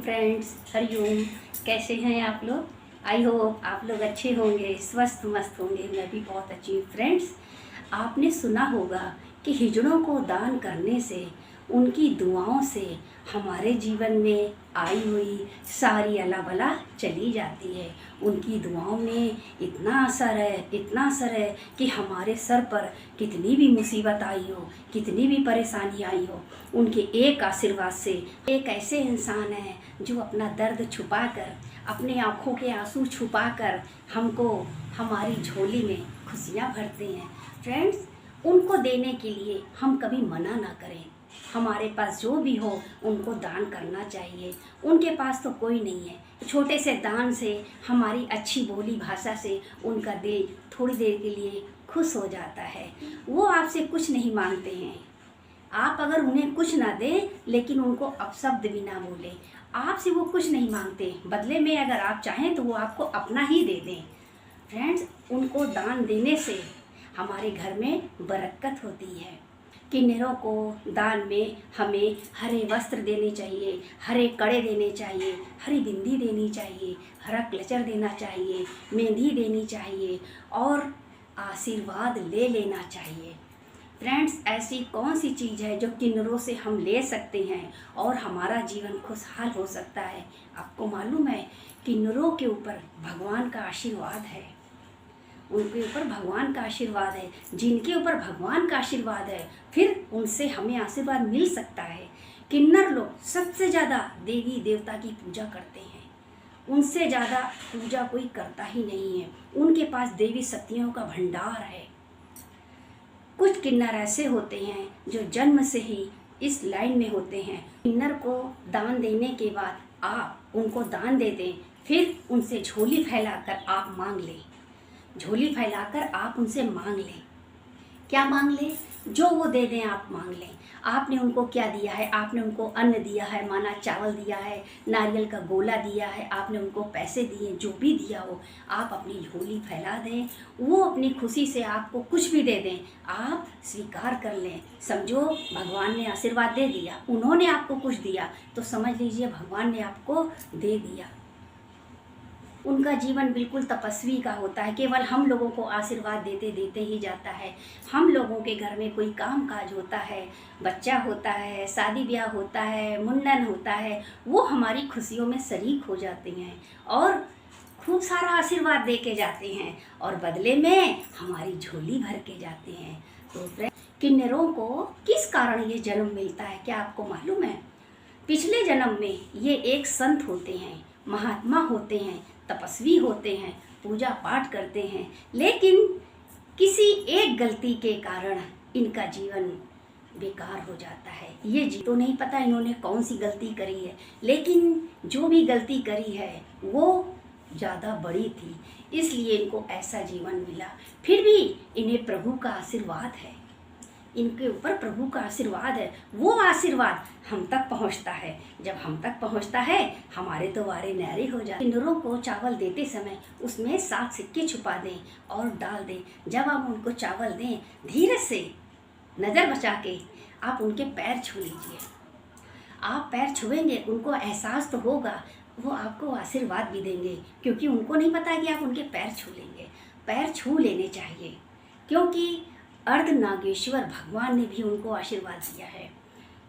Friends, Hariom. कैसे हैं आप लोग? आई होप आप लोग अच्छे होंगे, स्वस्थ मस्त होंगे। मैं भी बहुत अच्छी हूँ। फ्रेंड्स, आपने सुना होगा कि हिजड़ों को दान करने से, उनकी दुआओं से हमारे जीवन में आई हुई सारी अला बला चली जाती है। उनकी दुआओं में इतना असर है, इतना असर है कि हमारे सर पर कितनी भी मुसीबत आई हो, कितनी भी परेशानी आई हो, उनके एक आशीर्वाद से एक ऐसे इंसान हैं जो अपना दर्द छुपाकर, अपने आँखों के आंसू छुपाकर हमको हमारी झोली में खुशियाँ भरते हैं। फ्रेंड्स, उनको देने के लिए हम कभी मना ना करें। हमारे पास जो भी हो उनको दान करना चाहिए। उनके पास तो कोई नहीं है, छोटे से दान से, हमारी अच्छी बोली भाषा से उनका दिल थोड़ी देर के लिए खुश हो जाता है। वो आपसे कुछ नहीं मांगते हैं। आप अगर उन्हें कुछ ना दें, लेकिन उनको अपशब्द भी ना बोलें, आपसे वो कुछ नहीं मांगते। बदले में अगर आप चाहें तो वो आपको अपना ही दे दें। फ्रेंड्स, उनको दान देने से हमारे घर में बरकत होती है। किन्नरों को दान में हमें हरे वस्त्र देने चाहिए, हरे कड़े देने चाहिए, हरी बिंदी देनी चाहिए, हरा क्लचर देना चाहिए, मेहंदी देनी चाहिए और आशीर्वाद ले लेना चाहिए। फ्रेंड्स, ऐसी कौन सी चीज़ है जो किन्नरों से हम ले सकते हैं और हमारा जीवन खुशहाल हो सकता है? आपको मालूम है, किन्नरों के ऊपर भगवान का आशीर्वाद है। उनके ऊपर भगवान का आशीर्वाद है। जिनके ऊपर भगवान का आशीर्वाद है, फिर उनसे हमें आशीर्वाद मिल सकता है। किन्नर लोग सबसे ज़्यादा देवी देवता की पूजा करते हैं। उनसे ज़्यादा पूजा कोई करता ही नहीं है। उनके पास देवी शक्तियों का भंडार है। कुछ किन्नर ऐसे होते हैं जो जन्म से ही इस लाइन में होते हैं। किन्नर को दान देने के बाद आप उनको दान दे दें, फिर उनसे झोली फैलाकर आप मांग लें। झोली फैलाकर आप उनसे मांग लें। क्या मांग लें? जो वो दे दें आप मांग लें। आपने उनको क्या दिया है? आपने उनको अन्न दिया है, माना चावल दिया है, नारियल का गोला दिया है, आपने उनको पैसे दिए, जो भी दिया हो, आप अपनी झोली फैला दें। वो अपनी खुशी से आपको कुछ भी दे दें, आप स्वीकार कर लें। समझो भगवान ने आशीर्वाद दे दिया, उन्होंने आपको कुछ दिया, तो समझ लीजिए भगवान ने आपको दे दिया। उनका जीवन बिल्कुल तपस्वी का होता है। केवल हम लोगों को आशीर्वाद देते देते ही जाता है। हम लोगों के घर में कोई काम काज होता है, बच्चा होता है, शादी ब्याह होता है, मुंडन होता है, वो हमारी खुशियों में शरीक हो जाते हैं और खूब सारा आशीर्वाद दे के जाते हैं और बदले में हमारी झोली भर के जाते हैं। तो किन्नरों को किस कारण ये जन्म मिलता है, क्या आपको मालूम है? पिछले जन्म में ये एक संत होते हैं, महात्मा होते हैं, तपस्वी होते हैं, पूजा पाठ करते हैं, लेकिन किसी एक गलती के कारण इनका जीवन बेकार हो जाता है। ये तो नहीं पता इन्होंने कौन सी गलती करी है, लेकिन जो भी गलती करी है वो ज़्यादा बड़ी थी, इसलिए इनको ऐसा जीवन मिला। फिर भी इन्हें प्रभु का आशीर्वाद है, इनके ऊपर प्रभु का आशीर्वाद है। वो आशीर्वाद हम तक पहुंचता है। जब हम तक पहुंचता है, हमारे तो वारे न्यारे हो जाते। किन्नरों को चावल देते समय उसमें 7 सिक्के छुपा दें और डाल दें। जब आप उनको चावल दें, धीरे से नज़र बचा के आप उनके पैर छू लीजिए। आप पैर छुएंगे, उनको एहसास तो होगा, वो आपको आशीर्वाद भी देंगे, क्योंकि उनको नहीं पता कि आप उनके पैर छू लेंगे। पैर छू लेने चाहिए, क्योंकि अर्धनागेश्वर भगवान ने भी उनको आशीर्वाद दिया है।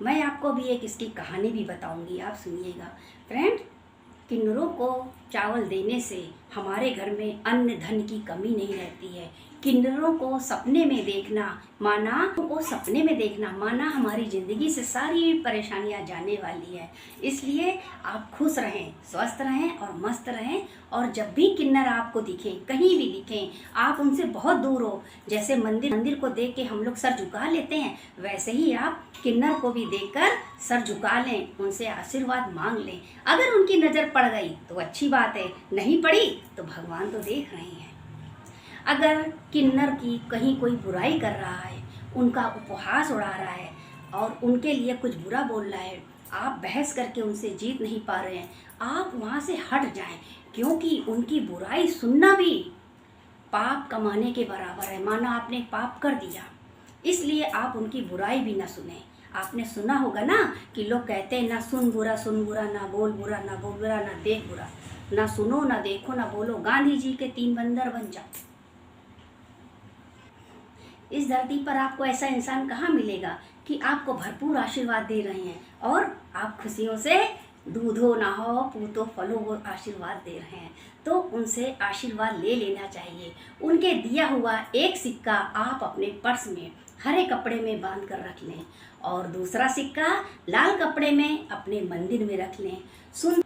मैं आपको भी एक इसकी कहानी भी बताऊंगी, आप सुनिएगा। फ्रेंड, किन्नरों को चावल देने से हमारे घर में अन्न धन की कमी नहीं रहती है। किन्नरों को सपने में देखना माना हमारी ज़िंदगी से सारी परेशानियां जाने वाली है। इसलिए आप खुश रहें, स्वस्थ रहें और मस्त रहें। और जब भी किन्नर आपको दिखें, कहीं भी दिखें, आप उनसे बहुत दूर हो। जैसे मंदिर को देख के हम लोग सर झुका लेते हैं, वैसे ही आप किन्नर को भी देखकर सर झुका लें, उनसे आशीर्वाद मांग लें। अगर उनकी नज़र पड़ गई तो अच्छी बात है, नहीं पड़ी तो भगवान तो देख रहे हैं। अगर किन्नर की कहीं कोई बुराई कर रहा है, उनका उपहास उड़ा रहा है और उनके लिए कुछ बुरा बोल रहा है, आप बहस करके उनसे जीत नहीं पा रहे हैं, आप वहाँ से हट जाएं, क्योंकि उनकी बुराई सुनना भी पाप कमाने के बराबर है। माना आपने पाप कर दिया, इसलिए आप उनकी बुराई भी ना सुने। आपने सुना होगा ना कि लोग कहते हैं ना सुन बुरा, ना बोल बुरा, ना बोल बुरा, ना देख बुरा, ना सुनो ना देखो ना बोलो, गांधी जी के 3 बंदर बन जाओ। इस धरती पर आपको ऐसा इंसान कहाँ मिलेगा कि आपको भरपूर आशीर्वाद दे रहे हैं और आप खुशियों से दूधो ना हो पूतो फलो वो आशीर्वाद दे रहे हैं, तो उनसे आशीर्वाद ले लेना चाहिए। उनके दिया हुआ एक सिक्का आप अपने पर्स में हरे कपड़े में बांध कर रख लें और दूसरा सिक्का लाल कपड़े में अपने मंदिर में रख लें। सुन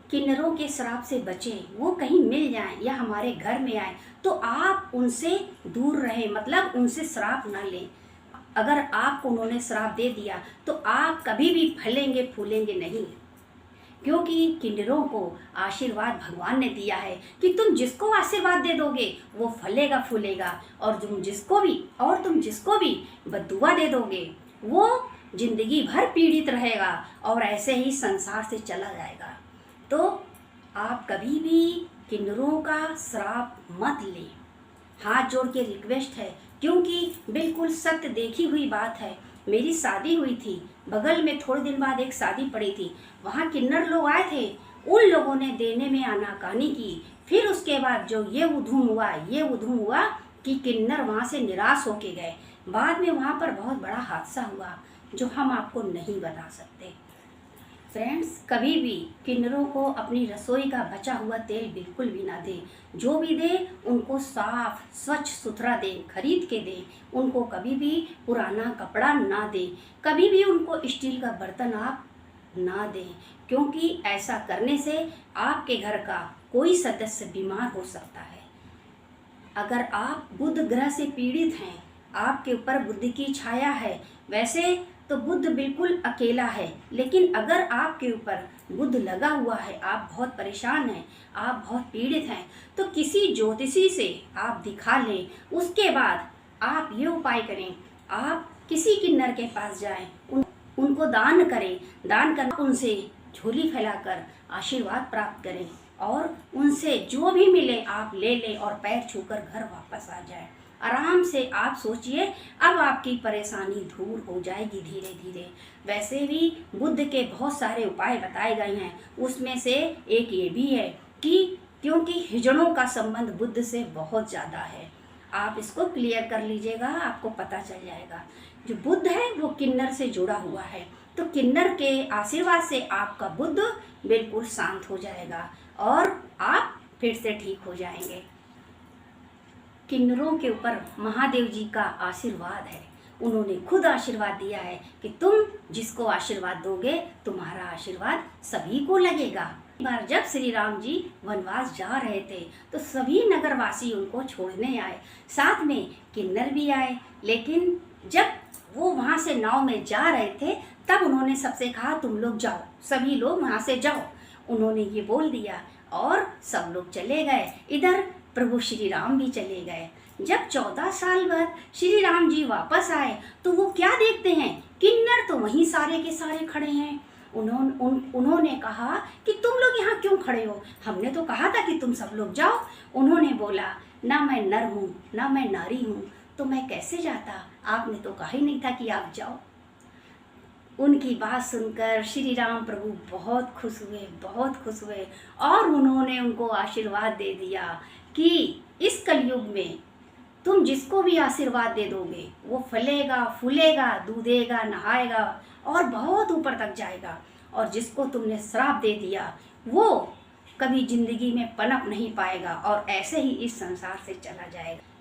किन्नरों के श्राप से बचें, वो कहीं मिल जाएं या हमारे घर में आए तो आप उनसे दूर रहें, मतलब उनसे श्राप ना लें। अगर आपको उन्होंने श्राप दे दिया तो आप कभी भी फलेंगे फूलेंगे नहीं, क्योंकि किन्नरों को आशीर्वाद भगवान ने दिया है कि तुम जिसको आशीर्वाद दे दोगे वो फलेगा फूलेगा, और तुम जिसको भी बद्दुआ दे दोगे वो जिंदगी भर पीड़ित रहेगा और ऐसे ही संसार से चला जाएगा। तो आप कभी भी किन्नरों का श्राप मत लें, हाथ जोड़ के रिक्वेस्ट है, क्योंकि बिल्कुल सत्य देखी हुई बात है। मेरी शादी हुई थी, बगल में थोड़े दिन बाद एक शादी पड़ी थी, वहाँ किन्नर लोग आए थे, उन लोगों ने देने में आनाकानी की। फिर उसके बाद जो ये उधूम हुआ कि किन्नर वहाँ से निराश होके गए। बाद में वहाँ पर बहुत बड़ा हादसा हुआ जो हम आपको नहीं बता सकते। फ्रेंड्स, कभी भी किन्नरों को अपनी रसोई का बचा हुआ तेल बिल्कुल भी ना दें। जो भी दें उनको साफ स्वच्छ सुथरा दें, खरीद के दें। उनको कभी भी पुराना कपड़ा ना दें, कभी भी उनको स्टील का बर्तन आप ना दें, क्योंकि ऐसा करने से आपके घर का कोई सदस्य बीमार हो सकता है। अगर आप बुध ग्रह से पीड़ित हैं, आपके ऊपर बुध की छाया है, वैसे तो बुध बिल्कुल अकेला है, लेकिन अगर आपके ऊपर बुध लगा हुआ है, आप बहुत परेशान हैं, आप बहुत पीड़ित हैं, तो किसी ज्योतिषी से आप दिखा लें। उसके बाद आप ये उपाय करें, आप किसी किन्नर के पास जाएं, उनको दान करें, दान करना उनसे झोली फैलाकर आशीर्वाद प्राप्त करें और उनसे जो भी मिले आप ले लें और पैर छूकर घर वापस आ जाएं। आराम से आप सोचिए, अब आपकी परेशानी दूर हो जाएगी धीरे धीरे। वैसे भी बुद्ध के बहुत सारे उपाय बताए गए हैं, उसमें से एक ये भी है कि क्योंकि हिजड़ों का संबंध बुद्ध से बहुत ज़्यादा है, आप इसको क्लियर कर लीजिएगा, आपको पता चल जाएगा। जो बुद्ध है वो किन्नर से जुड़ा हुआ है, तो किन्नर के आशीर्वाद से आपका बुद्ध बिल्कुल शांत हो जाएगा और आप फिर से ठीक हो जाएंगे। किन्नरों के ऊपर महादेव जी का आशीर्वाद है, उन्होंने खुद आशीर्वाद दिया है कि तुम जिसको आशीर्वाद दोगे तुम्हारा आशीर्वाद सभी को लगेगा। एक बार जब श्री राम जी वनवास जा रहे थे तो सभी नगरवासी उनको छोड़ने आए, साथ में किन्नर भी आए, लेकिन जब वो वहाँ से नाव में जा रहे थे तब उन्होंने सबसे कहा तुम लोग जाओ, सभी लोग वहाँ से जाओ। उन्होंने ये बोल दिया और सब लोग चले गए। इधर प्रभु श्री राम भी चले गए। जब 14 साल बाद श्री राम जी वापस आए तो वो क्या देखते हैं, किन्नर तो वहीं सारे के सारे खड़े हैं। उन्होंने कहा कि तुम लोग यहाँ क्यों खड़े हो, हमने तो कहा था कि तुम सब लोग जाओ। उन्होंने बोला ना मैं नर हूँ ना मैं नारी हूँ, तो मैं कैसे जाता, आपने तो कहा ही नहीं था कि आप जाओ। उनकी बात सुनकर श्री राम प्रभु बहुत खुश हुए और उन्होंने उनको आशीर्वाद दे दिया कि इस कलयुग में तुम जिसको भी आशीर्वाद दे दोगे वो फलेगा फूलेगा, दूधेगा, नहाएगा और बहुत ऊपर तक जाएगा, और जिसको तुमने श्राप दे दिया वो कभी जिंदगी में पनप नहीं पाएगा और ऐसे ही इस संसार से चला जाएगा।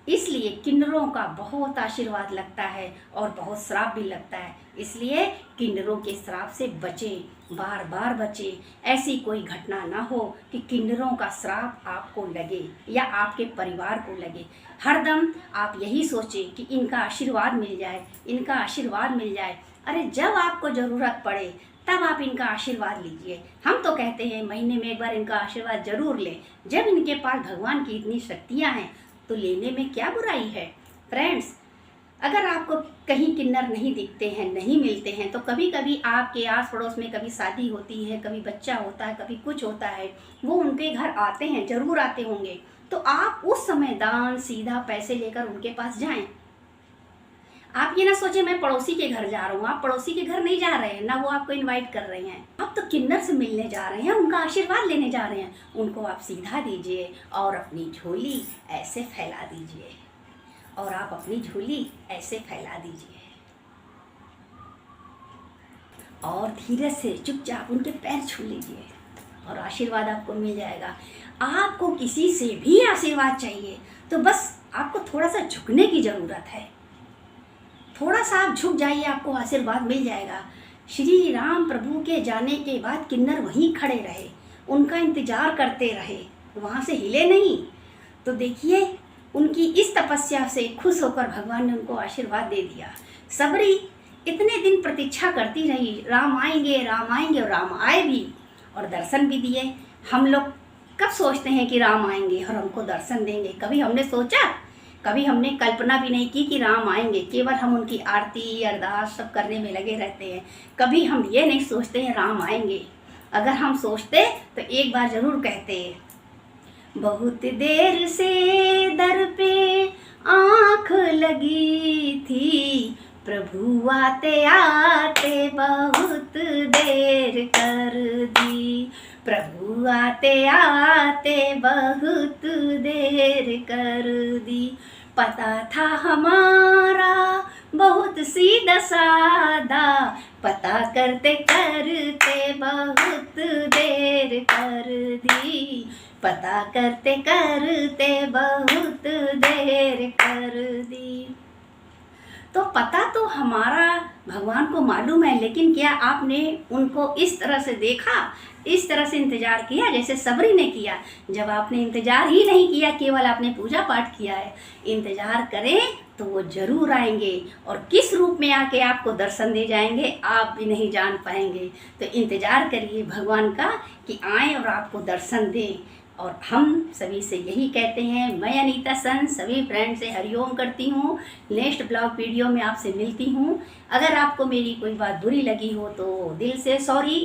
इसलिए किन्नरों का बहुत आशीर्वाद लगता है और बहुत श्राप भी लगता है, इसलिए किन्नरों के श्राप से बचें, बार बार बचें। ऐसी कोई घटना ना हो कि किन्नरों का श्राप आपको लगे या आपके परिवार को लगे। हरदम आप यही सोचें कि इनका आशीर्वाद मिल जाए, इनका आशीर्वाद मिल जाए। अरे जब आपको ज़रूरत पड़े तब आप इनका आशीर्वाद लीजिए। हम तो कहते हैं महीने में एक बार इनका आशीर्वाद जरूर लें। जब इनके पास भगवान की इतनी शक्तियाँ हैं तो लेने में क्या बुराई है। फ्रेंड्स, अगर आपको कहीं किन्नर नहीं दिखते हैं, नहीं मिलते हैं, तो कभी कभी आपके आस पड़ोस में कभी शादी होती है, कभी बच्चा होता है, कभी कुछ होता है, वो उनके घर आते हैं, ज़रूर आते होंगे, तो आप उस समय दान सीधा पैसे लेकर उनके पास जाएं। आप ये ना सोचे मैं पड़ोसी के घर जा रहा हूँ, आप पड़ोसी के घर नहीं जा रहे हैं, ना वो आपको इनवाइट कर रहे हैं, आप तो किन्नर से मिलने जा रहे हैं, उनका आशीर्वाद लेने जा रहे हैं। उनको आप सीधा दीजिए और अपनी झोली ऐसे फैला दीजिए, और आप अपनी झोली ऐसे फैला दीजिए और धीरे से चुपचाप उनके पैर छू लीजिए और आशीर्वाद आपको मिल जाएगा। आपको किसी से भी आशीर्वाद चाहिए तो बस आपको थोड़ा सा झुकने की ज़रूरत है, थोड़ा सा आप झुक जाइए, आपको आशीर्वाद मिल जाएगा। श्री राम प्रभु के जाने के बाद किन्नर वहीं खड़े रहे, उनका इंतजार करते रहे, वहाँ से हिले नहीं। तो देखिए उनकी इस तपस्या से खुश होकर भगवान ने उनको आशीर्वाद दे दिया। सबरी इतने दिन प्रतीक्षा करती रही, राम आएंगे राम आएंगे, और राम आए भी और दर्शन भी दिए। हम लोग कब सोचते हैं कि राम आएंगे और हमको दर्शन देंगे? कभी हमने सोचा? कभी हमने कल्पना भी नहीं की कि राम आएंगे। केवल हम उनकी आरती अरदास सब करने में लगे रहते हैं। कभी हम ये नहीं सोचते हैं राम आएंगे। अगर हम सोचते तो एक बार ज़रूर कहते, बहुत देर से दर पे आँख लगी थी, प्रभु आते आते बहुत देर कर दी, प्रभु आते आते बहुत देर कर दी। पता था हमारा बहुत सीधा सादा, पता करते करते बहुत देर कर दी, पता करते करते बहुत देर कर दी। तो पता तो हमारा भगवान को मालूम है, लेकिन क्या आपने उनको इस तरह से देखा, इस तरह से इंतज़ार किया जैसे सबरी ने किया? जब आपने इंतज़ार ही नहीं किया, केवल आपने पूजा पाठ किया है, इंतज़ार करें तो वो ज़रूर आएंगे, और किस रूप में आके आपको दर्शन दे जाएंगे आप भी नहीं जान पाएंगे। तो इंतज़ार करिए भगवान का कि आएँ और आपको दर्शन दें। और हम सभी से यही कहते हैं, मैं अनीता सन सभी फ्रेंड से हरिओम करती हूँ। नेक्स्ट ब्लॉग वीडियो में आपसे मिलती हूँ। अगर आपको मेरी कोई बात बुरी लगी हो तो दिल से सॉरी।